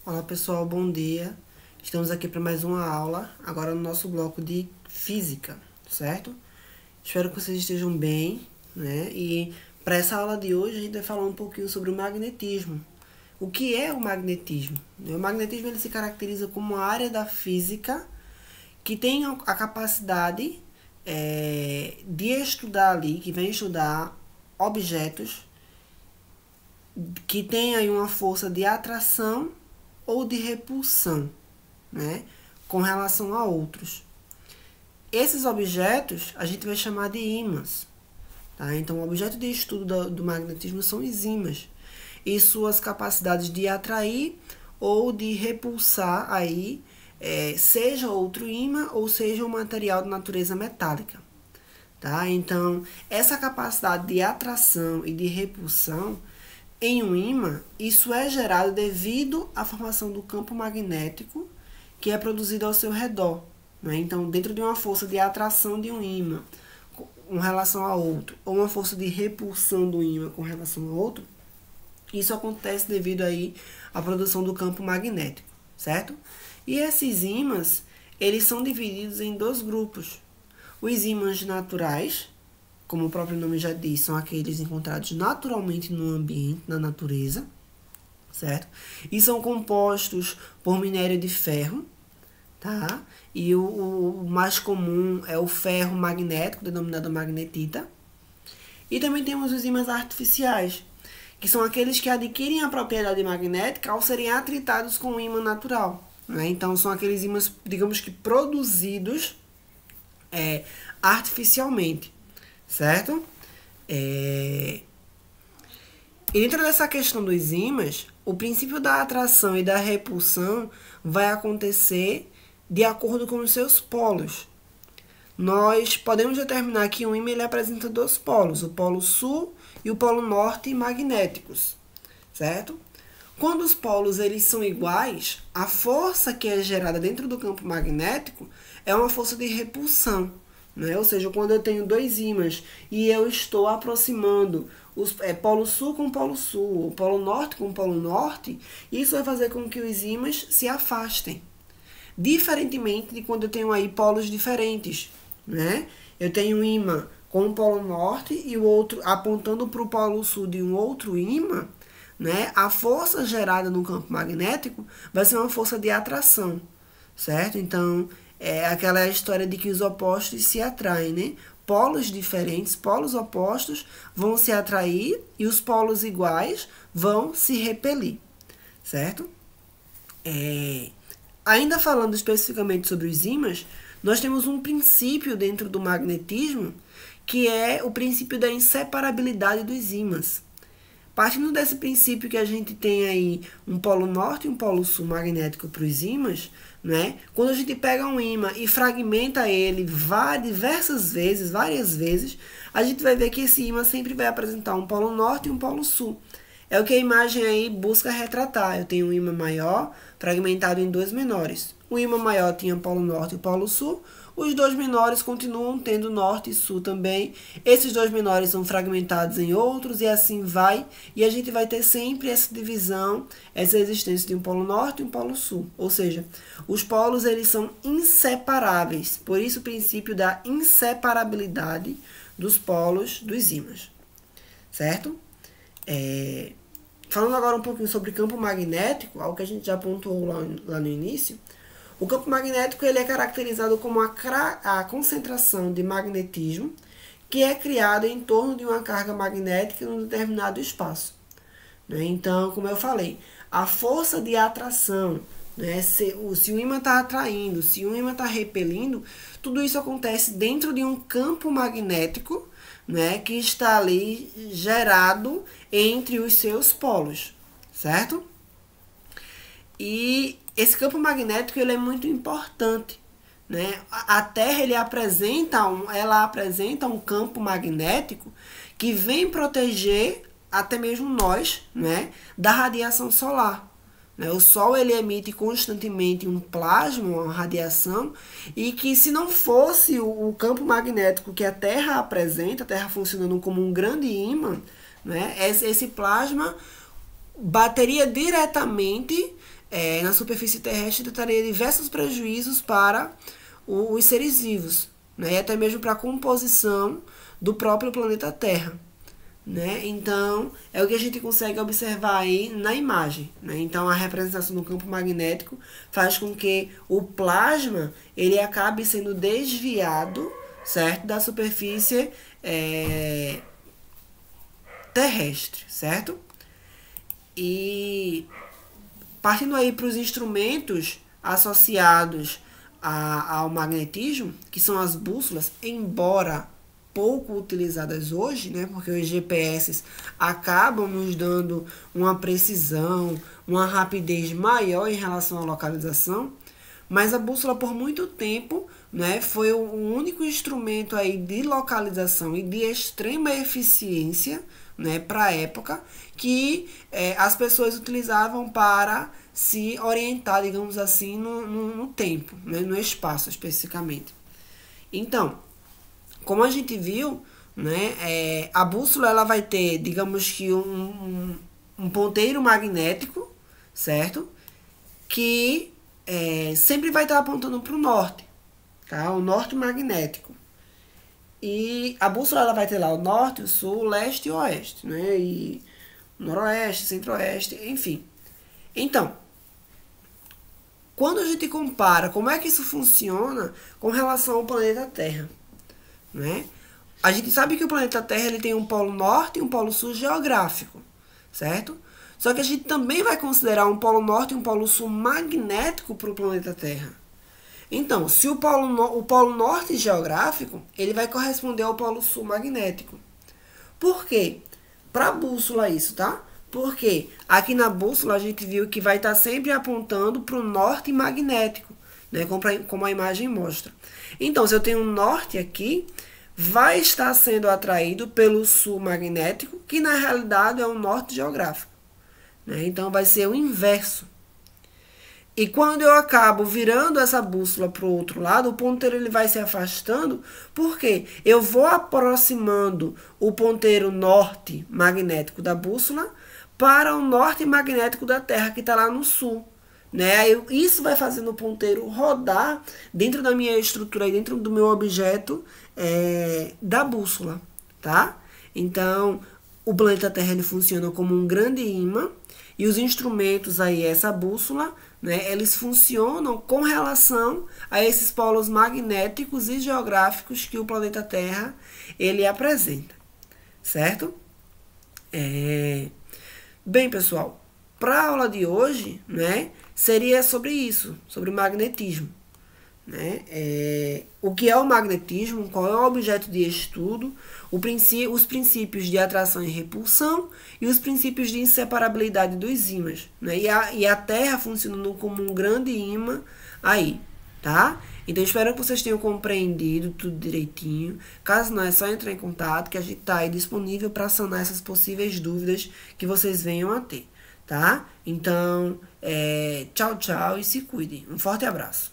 Olá pessoal, bom dia. Estamos aqui para mais uma aula, agora no nosso bloco de física, certo? Espero que vocês estejam bem, né? E para essa aula de hoje a gente vai falar um pouquinho sobre o magnetismo. O que é o magnetismo? O magnetismo ele se caracteriza como uma área da física que tem a capacidade de estudar ali, que vem estudar objetos que tem aí uma força de atração ou de repulsão, né, com relação a outros. Esses objetos a gente vai chamar de ímãs. Tá? Então, o objeto de estudo do magnetismo são os ímãs e suas capacidades de atrair ou de repulsar aí, seja outro ímã ou seja um material de natureza metálica. Tá? Então, essa capacidade de atração e de repulsão em um ímã, isso é gerado devido à formação do campo magnético que é produzido ao seu redor. Né? Então, dentro de uma força de atração de um ímã com relação a outro, ou uma força de repulsão do ímã com relação a outro, isso acontece devido aí à produção do campo magnético, certo? E esses ímãs, eles são divididos em dois grupos. Os ímãs naturais, como o próprio nome já diz, são aqueles encontrados naturalmente no ambiente, na natureza, certo? E são compostos por minério de ferro, tá? E o mais comum é o ferro magnético, denominado magnetita. E também temos os ímãs artificiais, que são aqueles que adquirem a propriedade magnética ao serem atritados com o ímã natural. Né? Então, são aqueles ímãs, digamos que, produzidos artificialmente. Certo? E dentro dessa questão dos ímãs, o princípio da atração e da repulsão vai acontecer de acordo com os seus polos. Nós podemos determinar que um ímã ele apresenta dois polos, o polo sul e o polo norte magnéticos, certo? Quando os polos eles são iguais, a força que é gerada dentro do campo magnético é uma força de repulsão. Né? Ou seja, quando eu tenho dois ímãs e eu estou aproximando os polo sul com polo sul, o polo norte com polo norte, isso vai fazer com que os ímãs se afastem. Diferentemente de quando eu tenho aí polos diferentes. Né? Eu tenho um ímã com o polo norte e o outro apontando para o polo sul de um outro ímã, né? A força gerada no campo magnético vai ser uma força de atração, certo? Então, é aquela história de que os opostos se atraem, né? Polos diferentes, polos opostos vão se atrair e os polos iguais vão se repelir, certo? Ainda falando especificamente sobre os ímãs, nós temos um princípio dentro do magnetismo que é o princípio da inseparabilidade dos ímãs. Partindo desse princípio que a gente tem aí um polo norte e um polo sul magnético para os ímãs, né? Quando a gente pega um ímã e fragmenta ele várias vezes, a gente vai ver que esse ímã sempre vai apresentar um polo norte e um polo sul. É o que a imagem aí busca retratar. Eu tenho um ímã maior fragmentado em dois menores. O ímã maior tinha o polo norte e o polo sul. Os dois menores continuam tendo norte e sul também. Esses dois menores são fragmentados em outros e assim vai. E a gente vai ter sempre essa divisão, essa existência de um polo norte e um polo sul. Ou seja, os polos eles são inseparáveis. Por isso o princípio da inseparabilidade dos polos dos ímãs. Certo? Falando agora um pouquinho sobre campo magnético, algo que a gente já pontuou lá no início, o campo magnético ele é caracterizado como a concentração de magnetismo que é criada em torno de uma carga magnética em um determinado espaço. Né? Então, como eu falei, a força de atração, né? Se o ímã está atraindo, se o ímã está repelindo, tudo isso acontece dentro de um campo magnético, né, que está ali gerado entre os seus polos, certo? E esse campo magnético ele é muito importante, né? A Terra ela apresenta um campo magnético que vem proteger até mesmo nós, né, da radiação solar. O Sol ele emite constantemente um plasma, uma radiação, e que se não fosse o campo magnético que a Terra apresenta, a Terra funcionando como um grande ímã, né, esse plasma bateria diretamente na superfície terrestre traria diversos prejuízos para os seres vivos, né? E até mesmo para a composição do próprio planeta Terra. Né? Então, é o que a gente consegue observar aí na imagem. Né? Então, a representação do campo magnético faz com que o plasma ele acabe sendo desviado, certo? Da superfície terrestre, certo? E partindo aí para os instrumentos associados ao magnetismo, que são as bússolas, embora pouco utilizadas hoje, né, porque os GPS acabam nos dando uma precisão, uma rapidez maior em relação à localização, mas a bússola por muito tempo, né, foi o único instrumento aí de localização e de extrema eficiência, né, para a época, que as pessoas utilizavam para se orientar, digamos assim, no tempo, né, no espaço especificamente. Então, como a gente viu, né, a bússola ela vai ter, digamos que um ponteiro magnético, certo? Que sempre vai estar apontando para o norte, tá? O norte magnético. E a bússola ela vai ter lá o norte, o sul, o leste e o oeste, né? E noroeste, centro-oeste, enfim. Então, quando a gente compara como é que isso funciona com relação ao planeta Terra, né? A gente sabe que o planeta Terra ele tem um polo norte e um polo sul geográfico, certo? Só que a gente também vai considerar um polo norte e um polo sul magnético para o planeta Terra. Então, se o polo norte geográfico, ele vai corresponder ao polo sul magnético. Por quê? Para a bússola isso, tá? Porque aqui na bússola a gente viu que vai estar sempre apontando para o norte magnético, né? Como a imagem mostra. Então, se eu tenho um norte aqui, vai estar sendo atraído pelo sul magnético, que na realidade é um norte geográfico. Né? Então, vai ser o inverso. E quando eu acabo virando essa bússola para o outro lado, o ponteiro ele vai se afastando, porque eu vou aproximando o ponteiro norte magnético da bússola para o norte magnético da Terra, que está lá no sul. Né? Isso vai fazendo o ponteiro rodar dentro da minha estrutura, dentro do meu objeto da bússola. Tá? Então, o planeta Terra ele funciona como um grande imã, e os instrumentos aí, essa bússola, né, eles funcionam com relação a esses polos magnéticos e geográficos que o planeta Terra ele apresenta, certo? Bem, pessoal, para a aula de hoje, né, seria sobre isso, sobre magnetismo. Né? O que é o magnetismo, qual é o objeto de estudo, os princípios de atração e repulsão e os princípios de inseparabilidade dos ímãs. Né? E a Terra funcionando como um grande ímã aí, tá? Então, espero que vocês tenham compreendido tudo direitinho. Caso não, é só entrar em contato que a gente está aí disponível para sanar essas possíveis dúvidas que vocês venham a ter, tá? Então, tchau, tchau e se cuidem. Um forte abraço.